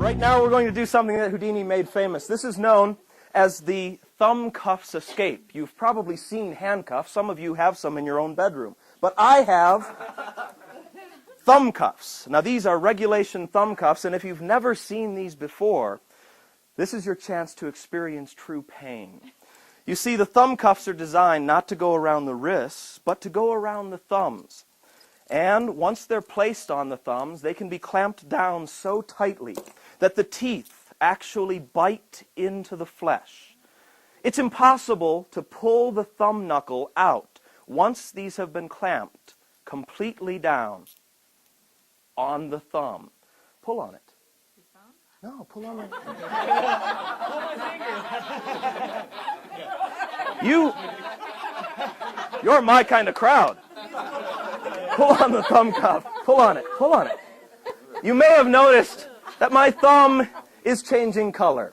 Right now we're going to do something that Houdini made famous. This is known as the thumb cuffs escape. You've probably seen handcuffs. Some of you have some in your own bedroom. But I have thumb cuffs. Now these are regulation thumb cuffs, and if you've never seen these before, this is your chance to experience true pain. You see, the thumb cuffs are designed not to go around the wrists, but to go around the thumbs. And once they're placed on the thumbs, they can be clamped down so tightly that the teeth actually bite into the flesh. It's impossible to pull the thumb knuckle out once these have been clamped completely down on the thumb. Pull on it. No, pull on it. You're my kind of crowd. Pull on the thumb cuff. Pull on it. Pull on it. You may have noticed that my thumb is changing color.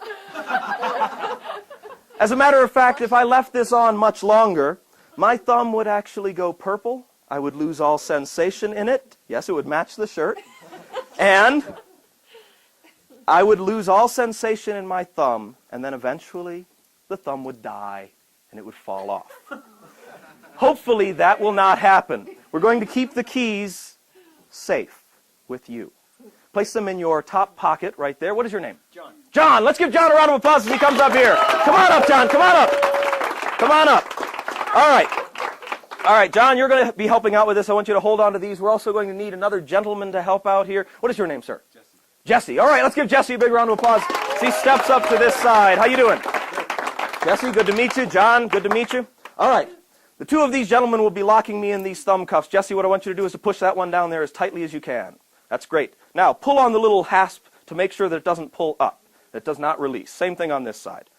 As a matter of fact, if I left this on much longer, my thumb would actually go purple. I would lose all sensation in it. Yes, it would match the shirt. And I would lose all sensation in my thumb, and then eventually the thumb would die and it would fall off. Hopefully that will not happen. We're going to keep the keys safe with you. Place them in your top pocket right there. What is your name? John. John! Let's give John a round of applause as he comes up here. Come on up, John. Come on up. Come on up. All right. All right, John, you're going to be helping out with this. I want you to hold on to these. We're also going to need another gentleman to help out here. What is your name, sir? Jesse. Jesse. All right, let's give Jesse a big round of applause as he steps up to this side. How you doing? Jesse, good to meet you. John, good to meet you. All right. The two of these gentlemen will be locking me in these thumb cuffs. Jesse, what I want you to do is to push that one down there as tightly as you can. That's great. Now, pull on the little hasp to make sure that it doesn't pull up. That it does not release. Same thing on this side.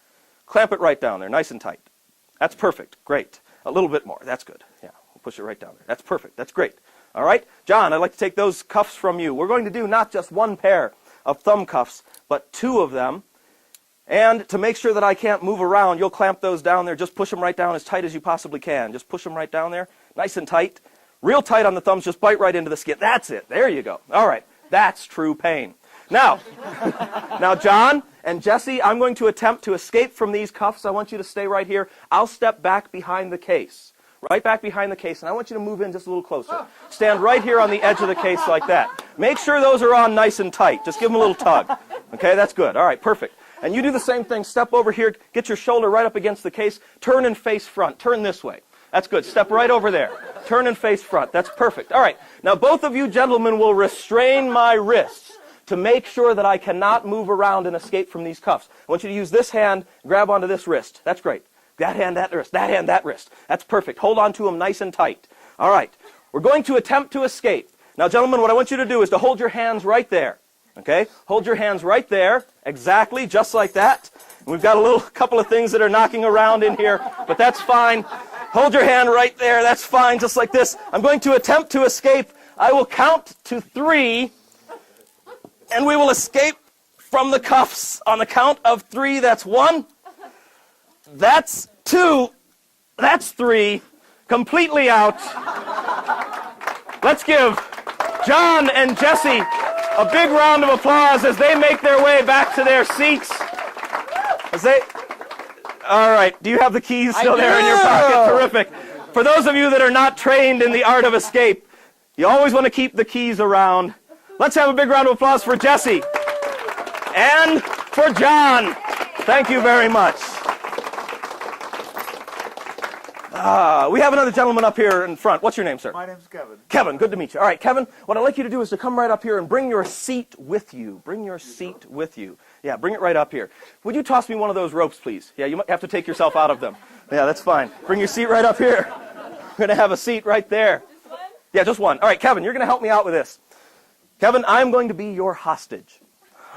Clamp it right down there, nice and tight. That's perfect. Great. A little bit more. That's good. Yeah, we'll push it right down there. That's perfect. That's great. All right? John, I'd like to take those cuffs from you. We're going to do not just one pair of thumb cuffs, but two of them. And to make sure that I can't move around, you'll clamp those down there. Just push them right down as tight as you possibly can. Just push them right down there, nice and tight. Real tight on the thumbs, just bite right into the skin. That's it. There you go. All right. That's true pain. Now, John and Jesse, I'm going to attempt to escape from these cuffs. I want you to stay right here. I'll step back behind the case, right back behind the case, and I want you to move in just a little closer. Stand right here on the edge of the case like that. Make sure those are on nice and tight. Just give them a little tug. Okay, that's good. All right, perfect. And you do the same thing. Step over here, get your shoulder right up against the case, turn and face front. Turn this way. That's good. Step right over there. Turn and face front. That's perfect. All right. Now, both of you gentlemen will restrain my wrists to make sure that I cannot move around and escape from these cuffs. I want you to use this hand, grab onto this wrist. That's great. That hand, that wrist. That hand, that wrist. That's perfect. Hold on to them nice and tight. All right. We're going to attempt to escape. Now, gentlemen, what I want you to do is to hold your hands right there. Okay? Hold your hands right there. Exactly, just like that. And we've got a couple of things that are knocking around in here, but that's fine. Hold your hand right there. That's fine, just like this. I'm going to attempt to escape. I will count to 3, and we will escape from the cuffs on the count of 3. That's 1. That's 2. That's 3. Completely out. Let's give John and Jesse a big round of applause as they make their way back to their seats. All right, do you have the keys still there in your pocket? Terrific. For those of you that are not trained in the art of escape, you always want to keep the keys around. Let's have a big round of applause for Jesse and for John. Thank you very much. We have another gentleman up here in front. What's your name, sir? My name's Kevin. Kevin, good to meet you. All right, Kevin, what I'd like you to do is to come right up here and bring your seat with you. Bring your seat with you. Yeah, bring it right up here. Would you toss me one of those ropes, please? Yeah, you might have to take yourself out of them. Yeah, that's fine. Bring your seat right up here. We're going to have a seat right there. Just one? Yeah, just one. All right, Kevin, you're going to help me out with this. Kevin, I'm going to be your hostage.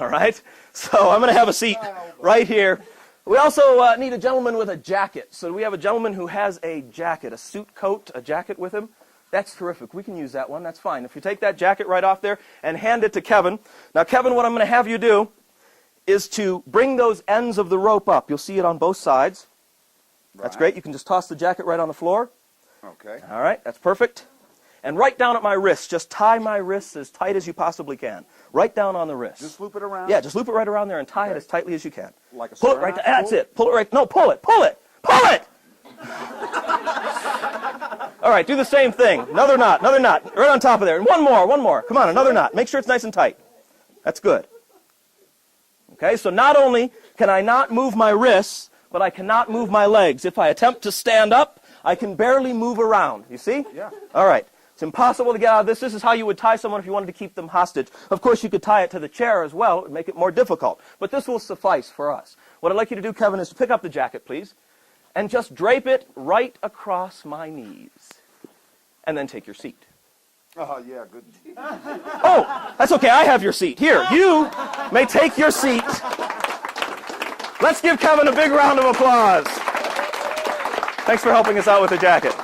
All right? So I'm going to have a seat right here. We also need a gentleman with a jacket. So we have a gentleman who has a jacket, a suit coat, a jacket with him. That's terrific. We can use that one. That's fine. If you take that jacket right off there and hand it to Kevin. Now, Kevin, what I'm going to have you do is to bring those ends of the rope up. You'll see it on both sides. That's great. You can just toss the jacket right on the floor. Okay. All right. That's perfect. and right down at my wrists. Just tie my wrists as tight as you possibly can. Right down on the wrist. Just loop it around? Yeah, just loop it right around there and tie it as tightly as you can. Like a pull it right there. That's it. Pull it right. No, pull it. Pull it. Pull it! All right, do the same thing. Another knot, right on top of there. And one more. Come on, another knot. Make sure it's nice and tight. That's good. Okay, so not only can I not move my wrists, but I cannot move my legs. If I attempt to stand up, I can barely move around. You see? Yeah. All right. It's impossible to get out of this. This is how you would tie someone if you wanted to keep them hostage. Of course, you could tie it to the chair as well. It would make it more difficult. But this will suffice for us. What I'd like you to do, Kevin, is to pick up the jacket, please, and just drape it right across my knees. And then take your seat. Oh, yeah, good. Oh, that's okay. I have your seat. Here, you may take your seat. Let's give Kevin a big round of applause. Thanks for helping us out with the jacket.